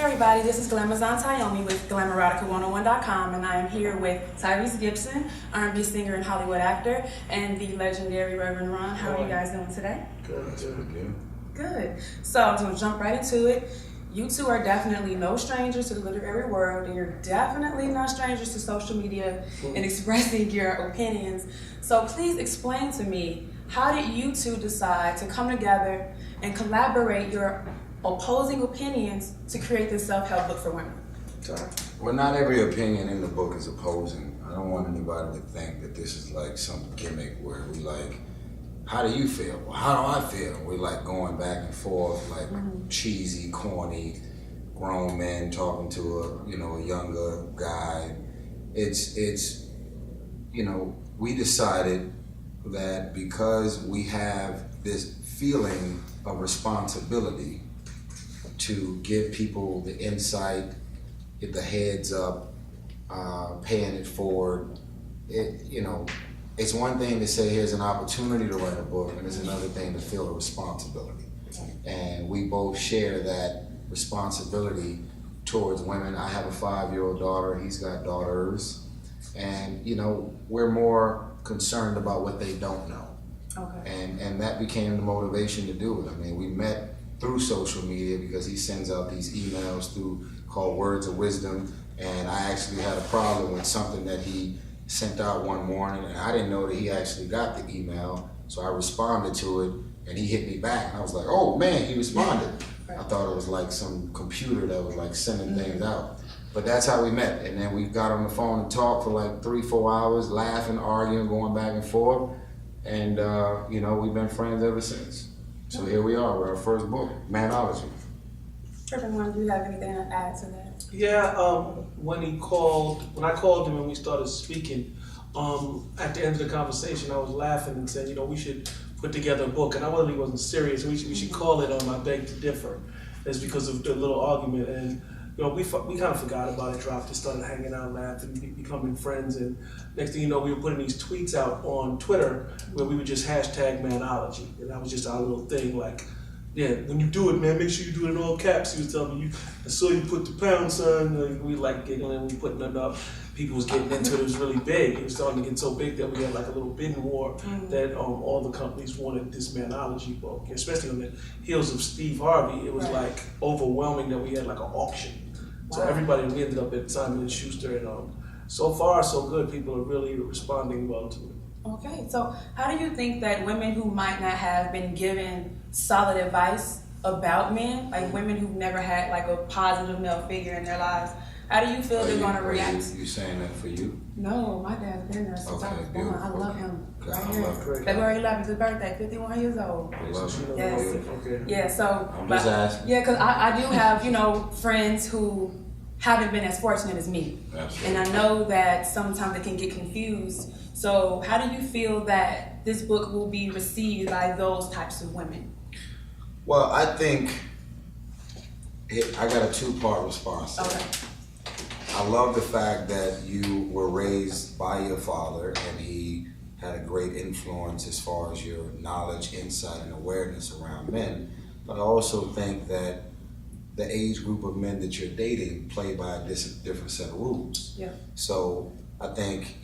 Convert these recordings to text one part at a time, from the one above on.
everybody, this is Glamzon Tyomi with Glamorerotica101.com, and I am here with Tyerse Gibson, R&B singer and Hollywood actor, and the legendary Reverend Ron. How are you guys doing today? Good. Good. So I'm going to jump right into it. You two are definitely no strangers to the literary world, and you're definitely not strangers to social media and expressing your opinions. So please explain to me, how did you two decide to come together and collaborate your opposing opinions to create this self-help book for women? Well, not every opinion in the book is opposing. I don't want anybody to think that this is like some gimmick where we like, how do you feel? Well, how do I feel? We're like going back and forth, like cheesy, corny, grown men talking to a younger guy. It's we decided that because we have this feeling of responsibility to give people the insight, get the heads up, paying it forward. It's one thing to say here's an opportunity to write a book, and it's another thing to feel a responsibility. And we both share that responsibility towards women. I have a 5-year-old daughter, he's got daughters, and we're more concerned about what they don't know. Okay. And that became the motivation to do it. I mean, we met through social media because he sends out these emails called Words of Wisdom, and I actually had a problem with something that he sent out one morning, and I didn't know that he actually got the email, so I responded to it, and he hit me back, and I was like, oh man, he responded. I thought it was like some computer that was like sending things out. But that's how we met, and then we got on the phone and talked for like 3-4 hours, laughing, arguing, going back and forth, and we've been friends ever since. So here we are, we're our first book, Manology. Reverend, do you have anything to add to that? Yeah, when I called him and we started speaking, at the end of the conversation, I was laughing and saying, we should put together a book, and I really wasn't serious. We should call it I Beg to Differ. It's because of the little argument, and we kind of forgot about it, dropped it, started hanging out, laughing, becoming friends, and next thing you know, we were putting these tweets out on Twitter where we would just hashtag Manology, and that was just our little thing, like, yeah, when you do it, man, make sure you do it in all caps. He was telling me, I saw you put the pound sign, we like giggling, we putting it up. People was getting into it, it was really big. It was starting to get so big that we had like a little bidding war that all the companies wanted this Manology book, especially on the heels of Steve Harvey. It was like overwhelming that we had like an auction. So we ended up at Simon & Schuster, and so far so good. People are really responding well to it. Okay, so how do you think that women who might not have been given solid advice about men, like women who've never had like a positive male figure in their lives, how do you feel they're going to react? You saying that for you? No, my dad's been there since I was born. I love him. Right here. Him. February 11th, his birthday, 51 years old. I love him. Yes. Okay. Yeah, so. I'm just asking. Yeah, because I do have, friends who haven't been as fortunate as me. Absolutely. And I know that sometimes they can get confused. So how do you feel that this book will be received by those types of women? Well, I think I got a 2-part response. Okay. I love the fact that you were raised by your father and he had a great influence as far as your knowledge, insight, and awareness around men. But I also think that the age group of men that you're dating play by a different set of rules. Yeah. So I think,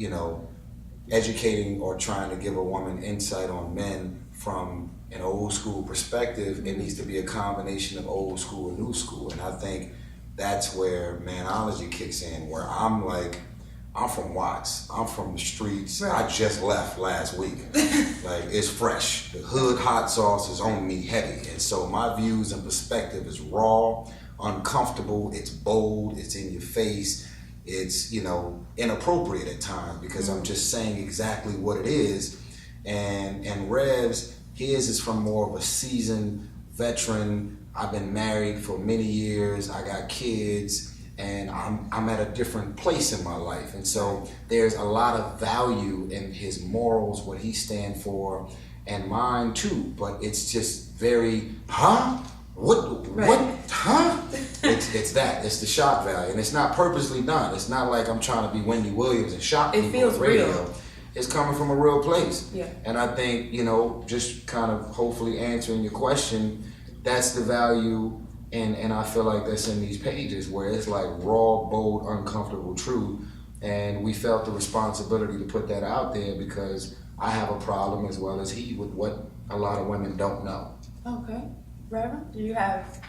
educating or trying to give a woman insight on men from an old school perspective, it needs to be a combination of old school and new school. And I think that's where Manology kicks in, where I'm from Watts, I'm from the streets, I just left last week. Like, it's fresh. The hood hot sauce is on me heavy. And so my views and perspective is raw, uncomfortable, it's bold, it's in your face, it's, inappropriate at times because I'm just saying exactly what it is. And Rev's, his is from more of a seasoned veteran. I've been married for many years, I got kids, and I'm at a different place in my life. And so there's a lot of value in his morals, what he stands for, and mine too. But it's just very, What? It's the shock value, and it's not purposely done. It's not like I'm trying to be Wendy Williams and shock people. It feels on radio. real. It's coming from a real place. Yeah. And I think, just kind of hopefully answering your question, that's the value And I feel like that's in these pages where it's like raw, bold, uncomfortable truth. And we felt the responsibility to put that out there because I have a problem as well as he with what a lot of women don't know. Okay. Reverend, do you have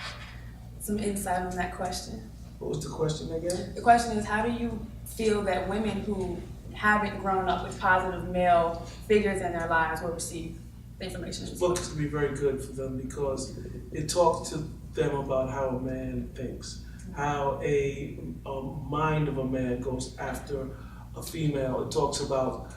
some insight on that question? What was the question again? The question is, how do you feel that women who haven't grown up with positive male figures in their lives will receive the information? This book is going to be very good for them because it talks to them about how a man thinks, how a mind of a man goes after a female. It talks about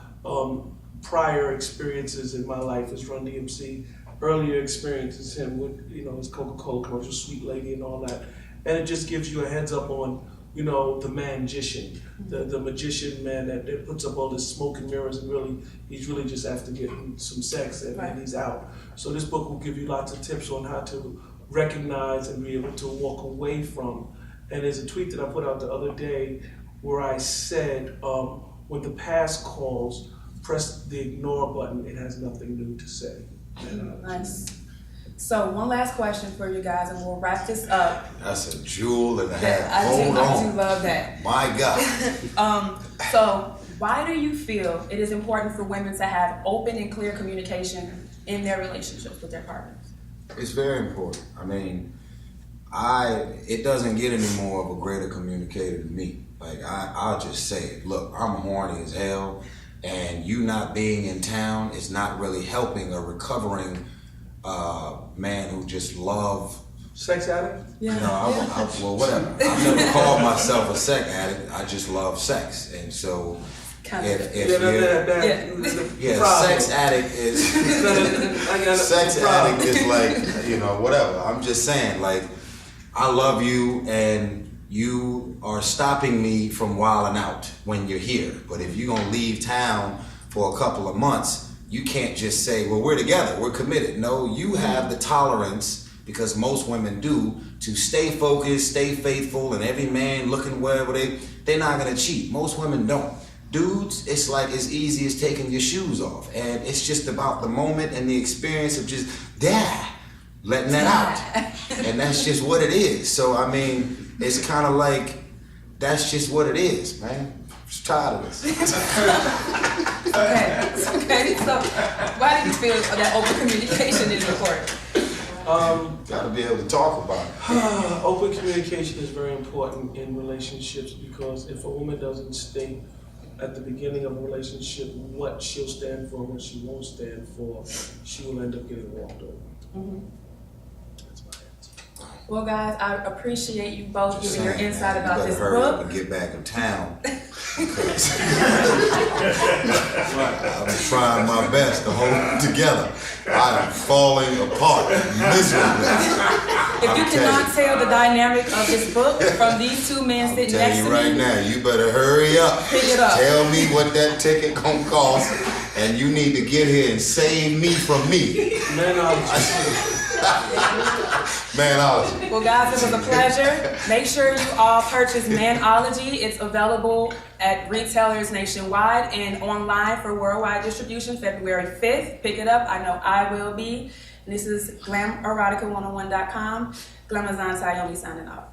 prior experiences in my life as Run DMC, earlier experiences him with his Coca-Cola commercial, Sweet Lady and all that. And it just gives you a heads up on the magician, the magician man that puts up all this smoke and mirrors and he's really just after getting some sex and he's out. So this book will give you lots of tips on how to recognize and be able to walk away from. And there's a tweet that I put out the other day where I said, when the past calls, press the ignore button, it has nothing new to say. Nice. So one last question for you guys, and we'll wrap this up. That's a jewel and a half. I do love that. My God. So why do you feel it is important for women to have open and clear communication in their relationships with their partners? It's very important. I mean, it doesn't get any more of a greater communicator than me. Like, I'll just say it. Look, I'm horny as hell, and you not being in town is not really helping a recovering man who just love sex addict. Yeah. Well, whatever. I've never called myself a sex addict. I just love sex, and so sex addict is sex addict is like whatever. I'm just saying, like, I love you, and you are stopping me from wilding out when you're here. But if you're gonna leave town for a couple of months, you can't just say, well, we're together, we're committed. No, you have the tolerance, because most women do, to stay focused, stay faithful, and every man looking wherever they're not gonna cheat. Most women don't. Dudes, it's like as easy as taking your shoes off. And it's just about the moment and the experience of just, letting that out. And that's just what it is. So, I mean, it's kind of like, that's just what it is, man. I'm just tired of this. Okay, so why do you feel that open communication is important? Gotta be able to talk about it. Open communication is very important in relationships, because if a woman doesn't state at the beginning of a relationship what she'll stand for and what she won't stand for, she will end up getting walked over. Mm-hmm. Well, guys, I appreciate you both giving your insight about this book. Hurry up and get back in town. I'm trying my best to hold it together. I am falling apart miserably. If you cannot tell the dynamic of this book from these two men sitting next to me, right now, you better hurry up. Pick it up. Tell me what that ticket gonna cost, and you need to get here and save me from me. Manology. Well, guys, it was a pleasure. Make sure you all purchase Manology. It's available at retailers nationwide and online for worldwide distribution February 5th. Pick it up. I know I will be. And this is GlamErotica101.com. Glamzon Tyomi signing off.